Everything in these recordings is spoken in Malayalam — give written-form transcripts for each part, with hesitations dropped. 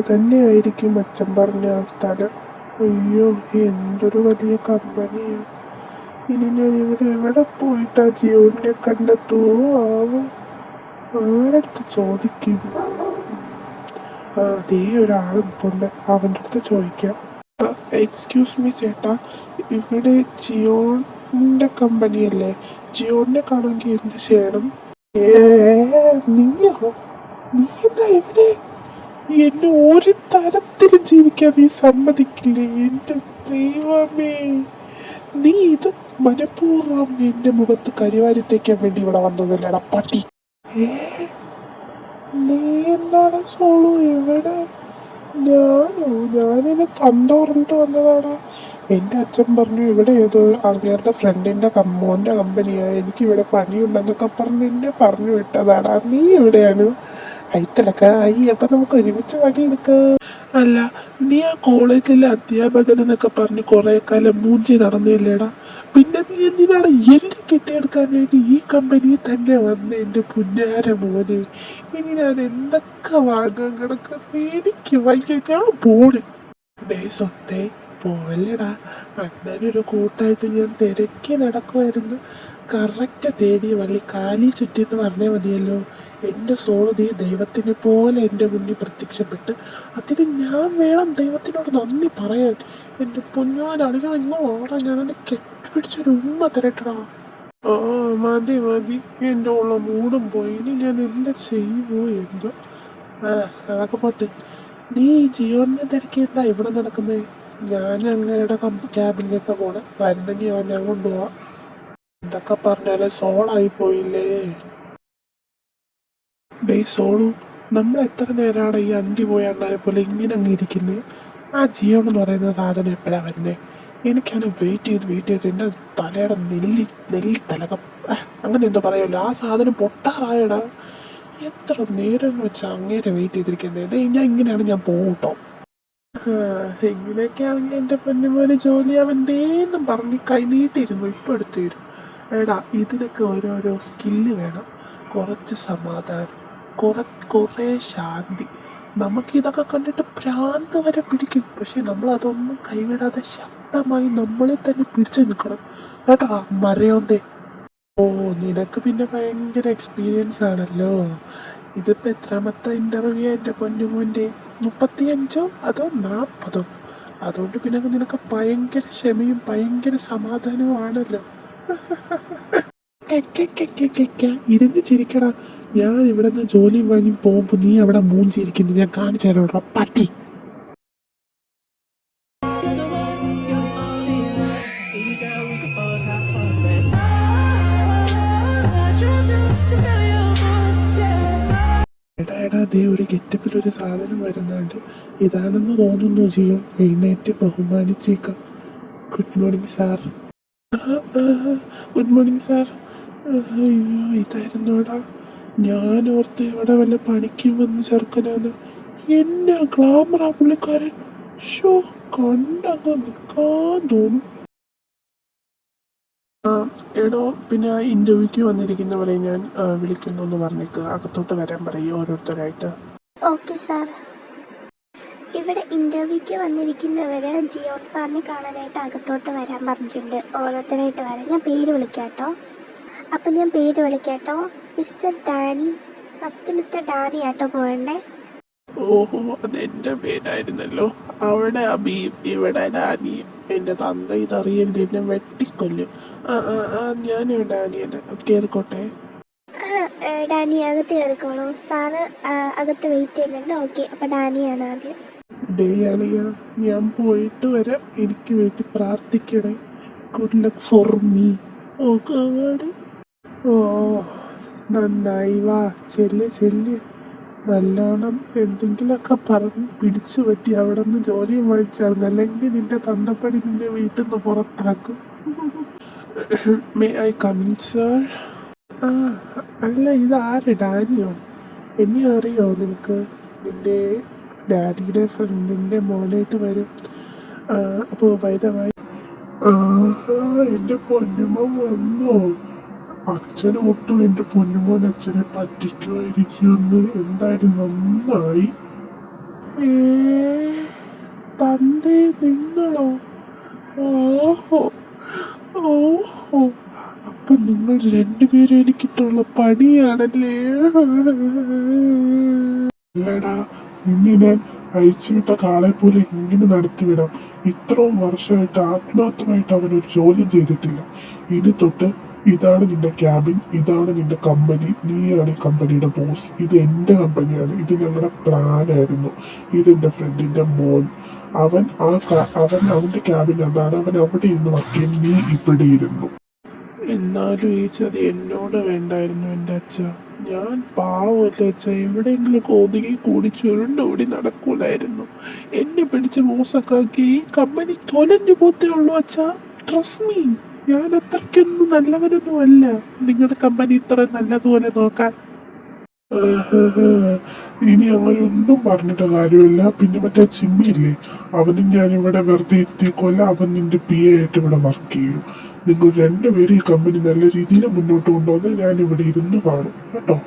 തന്നെയായിരിക്കും അച്ഛൻ പറഞ്ഞ ആ സ്ഥലം. അയ്യോ, എന്തൊരു വലിയ കമ്പനിയാണ്. ഇനി ഞാൻ ഇവിടെ എവിടെ പോയിട്ടാ ജിയോണിനെ കണ്ടെത്തുവോ ആവോ? ആരടുത്ത് ചോദിക്കും? അതേ ഒരാൾ നിൽപ്പുണ്ട്, അവൻ്റെ അടുത്ത് ചോദിക്കാം. എക്സ്ക്യൂസ് മീ ചേട്ടാ, ഇവിടെ ജിയോണിൻ്റെ കമ്പനിയല്ലേ? ജിയോണിനെ കാണുമെങ്കിൽ എന്ത് ചെയ്യണം? നീയോ? നീ എന്താ ഇവിടെ? എന്നെ ഒരു തരത്തിലും ജീവിക്കാൻ നീ സമ്മതിക്കില്ലേ? എൻ്റെ ദൈവമേ, നീ ഇത് മനഃപൂർവ്വം എൻ്റെ മുഖത്ത് കരിവാരി തേക്കാൻ വേണ്ടി ഇവിടെ വന്നതല്ലേടാ പട്ടി. നീ എന്താണ് സോളു ഇവിടെ? ഞാനിനെ കണ്ടോറിട്ട് വന്നതാടാ. എൻ്റെ അച്ഛൻ പറഞ്ഞു ഇവിടെ ഏതോ അങ്ങേരുടെ ഫ്രണ്ടിൻ്റെ മോൻ്റെ കമ്പനിയാണ്, എനിക്കിവിടെ പണിയുണ്ടെന്നൊക്കെ പറഞ്ഞ് എന്നെ പറഞ്ഞു വിട്ടതാടാ. നീ എവിടെയാണ്? അയത്തലക്ക അപ്പം നമുക്ക് ഒരുമിച്ച് പണിയെടുക്കാം. അല്ല, നീ ആ കോളേജിലെ അധ്യാപകൻ എന്നൊക്കെ പറഞ്ഞ് കുറേ കാലം മൂഞ്ചി നടന്നില്ലേടാ? പിന്നെ നീ എന്തിനാണ് എന്നെ കെട്ടിയെടുക്കാൻ വേണ്ടി ഈ കമ്പനിയിൽ തന്നെ വന്ന്? എൻ്റെ പുന്നാര മോനെ, ഇനി ഞാൻ എന്തൊക്കെ വാങ്ങാൻ കിടക്കുന്നു? എനിക്ക് വയ്യ, ഞാൻ പോണ്. സ്വത്തേ പോവല്ലടാ, അണ്ണനൊരു കൂട്ടായിട്ട് ഞാൻ തിരക്കി നടക്കുമായിരുന്നു. കറക്റ്റ് തേടിയ വള്ളി കാലി ചുറ്റിന്ന് പറഞ്ഞാൽ മതിയല്ലോ. എൻ്റെ സോള് നീ ദൈവത്തിനെ പോലെ എൻ്റെ മുന്നിൽ പ്രത്യക്ഷപ്പെട്ട്, അതിന് ഞാൻ വേണം ദൈവത്തിനോട് നന്ദി പറയാൻ. എൻ്റെ പൊന്നാലളിയോ ഇങ്ങോ ഓടാ, ഞാനത് കെട്ടിപ്പിടിച്ചൊരു ഉമ്മ തരട്ടടാ. മതി മതി, എൻ്റെ ഉള്ള മൂടും പോയി. ഇനി ഞാൻ എന്താ ചെയ്യുമോ എന്തോ. അതൊക്കെ പോട്ട്. നീ ജിയോണിനെ തിരക്കി എന്താ ഇവിടെ നടക്കുന്നത്? ഞാൻ അങ്ങയുടെ ക്യാബിനിലേക്ക് പോണേ, വരുന്നെങ്കിൽ ഞാൻ കൊണ്ടുപോവാം. എന്തൊക്കെ പറഞ്ഞാലേ സോളായി പോയില്ലേ? സോളു, നമ്മൾ എത്ര നേരമാണ് ഈ അണ്ടി പോയ അണ്ണാനെ പോലെ ഇങ്ങനെ അങ്ങ് ഇരിക്കുന്നത്? ആ ജിയോൺ എന്ന് പറയുന്ന സാധനം എപ്പോഴാണ് വരുന്നത്? എനിക്കാണ് വെയിറ്റ് ചെയ്ത് എൻ്റെ തലയുടെ നെല്ലി തലകം അങ്ങനെ എന്തോ പറയുമല്ലോ, ആ സാധനം പൊട്ടാറായടാ. എത്ര നേരം വെച്ചാൽ അങ്ങേരെ വെയിറ്റ് ചെയ്തിരിക്കുന്നത്? ഞാൻ ഇങ്ങനെയാണ് ഞാൻ പോകട്ടോ. ഇങ്ങനെയൊക്കെ ആണെങ്കിൽ എൻ്റെ പൊന്നുപോലെ ജോലി അവൻ്റെന്നും പറഞ്ഞ് കൈ നീട്ടിയിരുന്നു, ഇപ്പം എടുത്തു തരും. എടാ, ഇതിനൊക്കെ ഓരോരോ സ്കില്ല് വേണം. കുറച്ച് സമാധാനം, കുറേ ശാന്തി. നമുക്കിതൊക്കെ കണ്ടിട്ട് ഭ്രാന്ത് വരെ പിടിക്കും. പക്ഷെ നമ്മളതൊന്നും കൈവിടാതെ ശക്തമായി നമ്മളെ തന്നെ പിടിച്ചു നിൽക്കണം കേട്ടോ മരയോന്തേ. നിനക്ക് പിന്നെ ഭയങ്കര എക്സ്പീരിയൻസ് ആണല്ലോ. ഇതിപ്പോൾ എത്രാമത്തെ ഇൻ്റർവ്യൂ എൻ്റെ പൊന്നുമോൻ്റെ? 35 അതോ 40? അതുകൊണ്ട് പിന്നെ നിനക്ക് ഭയങ്കര ക്ഷമയും ഭയങ്കര സമാധാനവും ആണല്ലോ. ഇരുന്ന് ചിരിക്കടാ. ഞാൻ ഇവിടെ നിന്ന് ജോലി വാങ്ങി പോകുമ്പോൾ നീ അവിടെ മൂഞ്ചിരിക്കുന്നു, ഞാൻ കാണിച്ചു തരാം പട്ടി. എടാ, ദേ ഒരു ഗെറ്റപ്പിലൊരു സാധനം വരുന്നുണ്ട്. ഇതാണെന്ന് തോന്നുന്നു ജിയോ. എഴുന്നേറ്റ് ബഹുമാനിച്ചേക്കാം. Good morning sir. Good morning sir. അയ്യോ, ഇതായിരുന്നോടാ. ഞാൻ ഓർത്ത് ഇവിടെ വല്ല പണിക്കും വന്ന് ചെറുക്കനാന്ന്. എന്നാ ഗ്ലാമറാ പുള്ളിക്കാരൻ. ഷോ, കണ്ടങ്ങ് നിൽക്കാൻ തോന്നും. എടോ, പിന്നെ ഇൻ്റർവ്യൂക്ക് വന്നിരിക്കുന്നവരെ ഞാൻ വിളിക്കുന്നു എന്ന് പറഞ്ഞേക്ക്. അകത്തോട്ട് വരാൻ പറയും ഓരോരുത്തരായിട്ട്. Okay sir. ഇവിടെ ഇൻ്റർവ്യൂക്ക് വന്നിരിക്കുന്നവർ ജിയോൺ സാറിനെ കാണാനായിട്ട് അകത്തോട്ട് വരാൻ പറഞ്ഞിട്ടുണ്ട്. ഓരോരുത്തരായിട്ട് വരാം. ഞാൻ പേര് വിളിക്കാട്ടോ. അപ്പം ഞാൻ പേര് വിളിക്കാട്ടോ. Mister Danny. First mister Danny ആട്ടോ പോകണ്ടേ. ഓഹോ, അതെൻ്റെ പേരായിരുന്നല്ലോ. അവിടെ അബീം, ഇവിടെ ഡാനി. എൻ്റെ തന്ത ഇതറിയരുത്, എന്നെ വെട്ടിക്കൊല്ലും. ഞാൻ ഡാനിയല്ല, കയറിക്കോട്ടെ. ഡാനി അകത്ത് കയറിക്കോളൂ. സാറ് അകത്ത് വെയിറ്റ് ചെയ്യുന്നുണ്ട്. ഓക്കെ, അപ്പം ഡാനിയാണ് ആദ്യം. ഡേ അളിയ, ഞാൻ പോയിട്ട് വരാം. എനിക്ക് വേണ്ടി പ്രാർത്ഥിക്കണേ. Good luck for me. ഓ നന്നായി, വാ ചെല്ല്. നല്ലോണം എന്തെങ്കിലുമൊക്കെ പറഞ്ഞ് പിടിച്ചു പറ്റി അവിടെ നിന്ന് ജോലിയും വാങ്ങിച്ചായിരുന്നു, അല്ലെങ്കിൽ നിന്റെ തന്തപ്പടി നിന്റെ വീട്ടിൽ നിന്ന് പുറത്താക്കും. May I come in sir? അല്ല, ഇതാര്? ഡാനിയോ? എന്നെ അറിയോ നിനക്ക്? നിന്റെ ഡാഡിയുടെ ഫ്രണ്ടിൻ്റെ മോനായിട്ട് വരും. അപ്പോൾ വൈദമായി എൻ്റെ പൊന്നുമോൻ വന്നോ? അച്ഛനോട്ടു എൻ്റെ പൊന്നുമോൻ അച്ഛനെ പറ്റിക്കുമായിരിക്കുമെന്ന്. എന്തായാലും നന്നായി. ഏ, തന്തേ നിങ്ങളോ? ഓഹോ, ഓഹോ, അപ്പൊ നിങ്ങൾ രണ്ടുപേരും എനിക്കിട്ടുള്ള പണിയാണല്ലേ? അല്ലടാ, നിന്നെ ഞാൻ അഴിച്ചുവിട്ട കാളെ പോലെ ഇങ്ങനെ നടത്തിവിടാം. ഇത്രയും വർഷമായിട്ട് ആത്മാർത്ഥമായിട്ട് അവനൊരു ജോലി ചെയ്തിട്ടില്ല. ഇനി തൊട്ട് ഇതാണ് നിന്റെ ക്യാബിൻ, ഇതാണ് നിന്റെ കമ്പനി, നീയാണ് ഈ കമ്പനിയുടെ ബോസ്. ഇത് എന്റെ കമ്പനിയാണ്, ഇത് ഞങ്ങളുടെ പ്ലാൻ ആയിരുന്നു. ഇത് എന്റെ ഫ്രണ്ടിന്റെ മോൻ. അവന്റെ ക്യാബിൻ അതാണ്, അവൻ അവിടെ ഇരുന്ന് വർക്ക് ചെയ്യും, നീ ഇവിടെ ഇരുന്നു. എന്നാലും ഈ ചതി എന്നോട് വേണ്ടായിരുന്നു എൻ്റെ അച്ഛ. ഞാൻ പാവമല്ലേ അച്ഛ, എവിടെയെങ്കിലും ഒതുങ്ങി കൂടി ചുരുണ്ടോടി നടക്കൂലായിരുന്നു. എന്നെ പിടിച്ച് മോശക്കാക്കി ഈ കമ്പനി തൊലഞ്ഞു പോത്തേ ഉള്ളൂ അച്ഛ. ട്രസ്റ്റ് മീ, ഞാൻ അത്രയ്ക്കൊന്നും നല്ലവനൊന്നും അല്ല നിങ്ങളുടെ കമ്പനി ഇത്ര നല്ലതുപോലെ നോക്കാൻ. ഇനി അങ്ങനെ ഒന്നും പറഞ്ഞിട്ട് കാര്യമില്ല. പിന്നെ മറ്റേ ചിമ്മിയില്ലേ, അവനും ഞാൻ ഇവിടെ വെറുതെ ഇരുത്തിക്കൊല്ല, അവൻ നിന്റെ പി എ ആയിട്ട് ഇവിടെ വർക്ക് ചെയ്യും. നിങ്ങൾ രണ്ടുപേരും ഈ കമ്പനി നല്ല രീതിയിൽ മുന്നോട്ട് കൊണ്ടുവന്ന് ഞാൻ ഇവിടെ ഇരുന്ന് കാണും കേട്ടോ.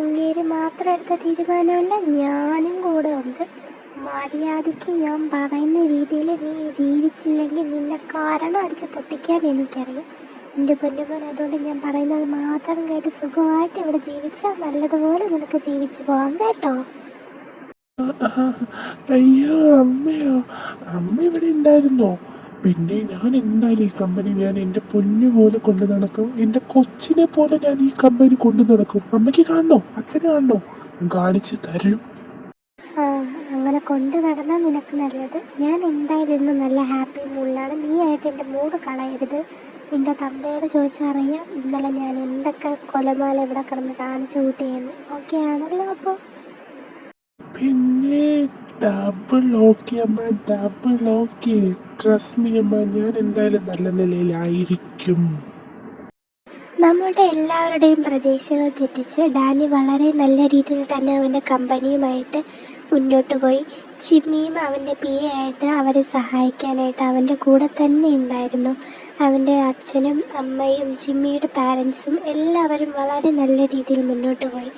അങ്ങേര് മാത്രം എടുത്ത തീരുമാനമല്ല, ഞാനും കൂടെ ഉണ്ട്. മര്യാദയ്ക്ക് ഞാൻ പറയുന്ന രീതിയിൽ നീ ജീവിച്ചില്ലെങ്കിൽ നിന്നെ കാരണം അടിച്ച് പൊട്ടിക്കാൻ എനിക്കറിയാം എൻ്റെ പൊന്നുമോൻ. അതുകൊണ്ട് ഞാൻ പറയുന്നത് മാത്രം കേട്ട് സുഖമായിട്ട് ഇവിടെ ജീവിച്ചാൽ നല്ലതുപോലെ നിനക്ക് ജീവിച്ചു പോകാം കേട്ടോ. അയ്യോ അമ്മയോ, അമ്മ ഇവിടെ ഉണ്ടായിരുന്നോ? പിന്നെ ഞാൻ എന്തായാലും ഈ കമ്പനി ഞാൻ എൻ്റെ പൊന്നു പോലെ കൊണ്ടു നടക്കും. എൻ്റെ കൊച്ചിനെ പോലെ ഞാൻ ഈ കമ്പനി കൊണ്ടു നടക്കും. അമ്മയ്ക്ക് കാണണോ, അച്ഛനെ കാണണോ? കാണിച്ച് തരും. ആ, അങ്ങനെ കൊണ്ട് നടന്നാൽ നിനക്ക് നല്ലത്. ഞാൻ എന്തായാലും ഇന്ന് നല്ല ഹാപ്പി മൂഡിലാണ്. നീ ആയിട്ട് എൻ്റെ മൂഡ് കളയരുത്. നിൻ്റെ തന്തയോട് ചോദിച്ചറിയാം ഇന്നലെ ഞാൻ എന്തൊക്കെ കൊലമാല ഇവിടെ കിടന്ന് കാണിച്ചു കൂട്ടിയെന്ന്. ഓക്കെ ആണല്ലോ അപ്പോൾ? പിന്നെ ഡബിൾ ഓക്കെ അമ്മ, ഡബിൾ ഓക്കെ. ട്രസ്റ്റ് മീ അമ്മ, ഞാൻ എന്തായാലും നല്ല നിലയിലായിരിക്കും. നമ്മളുടെ എല്ലാവരുടെയും പ്രതീക്ഷകൾ തെറ്റിച്ച് ഡാനി വളരെ നല്ല രീതിയിൽ തന്നെ അവൻ്റെ കമ്പനിയുമായിട്ട് മുന്നോട്ട് പോയി. ചിമ്മിയും അവൻ്റെ പി എ ആയിട്ട് അവരെ സഹായിക്കാനായിട്ട് അവൻ്റെ കൂടെ തന്നെ ഉണ്ടായിരുന്നു. അവൻ്റെ അച്ഛനും അമ്മയും ചിമ്മിയുടെ പാരൻസും എല്ലാവരും വളരെ നല്ല രീതിയിൽ മുന്നോട്ട് പോയി.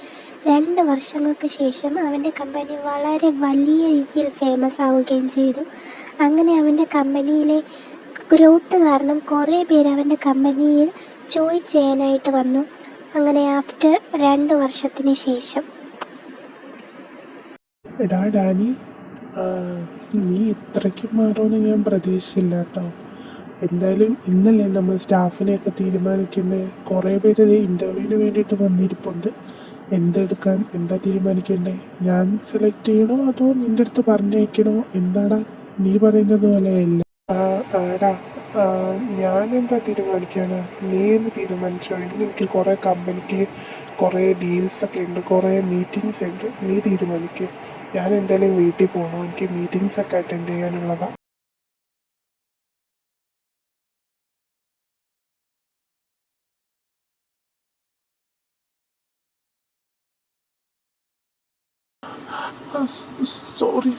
2 വർഷങ്ങൾക്ക് ശേഷം അവൻ്റെ കമ്പനി വളരെ വലിയ രീതിയിൽ ഫേമസ് ആവുകയും ചെയ്തു. അങ്ങനെ അവൻ്റെ കമ്പനിയിലെ ഗ്രോത്ത് കാരണം കുറേ പേര് അവൻ്റെ കമ്പനിയിൽ ജോയിൻ ചെയ്യാനായിട്ട് വന്നു. അങ്ങനെ ആഫ്റ്റർ 2 വർഷത്തിന് ശേഷം. എടാ ഡാനി, ആ, നീ ഇത്രയ്ക്ക് മാറുമെന്ന് ഞാൻ പ്രതീക്ഷിച്ചില്ല കേട്ടോ. എന്തായാലും ഇന്നല്ലേ നമ്മൾ സ്റ്റാഫിനെയൊക്കെ തീരുമാനിക്കുന്നത്. കുറേ പേര് ഇൻ്റർവ്യൂവിന് വേണ്ടിയിട്ട് വന്നിരിപ്പുണ്ട്. എന്തെടുക്കാൻ, എന്താ തീരുമാനിക്കണ്ടേ? ഞാൻ സെലക്ട് ചെയ്യണോ അതോ നിൻ്റെ അടുത്ത് പറഞ്ഞേക്കണോ? എന്താടാ നീ പറയുന്നത് പോലെയല്ല. ആടാ, ഞാനെന്താ തീരുമാനിക്കാനാ, നീ എന്ന് തീരുമാനിച്ചോ. ഇന്ന് എനിക്ക് കുറേ കമ്പനിക്ക് കുറേ ഡീൽസൊക്കെ ഉണ്ട്, കുറേ മീറ്റിങ്സ് ഉണ്ട്. നീ തീരുമാനിക്കുക. ഞാൻ എന്തായാലും വീട്ടിൽ പോകണം, എനിക്ക് മീറ്റിങ്സൊക്കെ അറ്റൻഡ് ചെയ്യാനുള്ളതാണ്. സോറി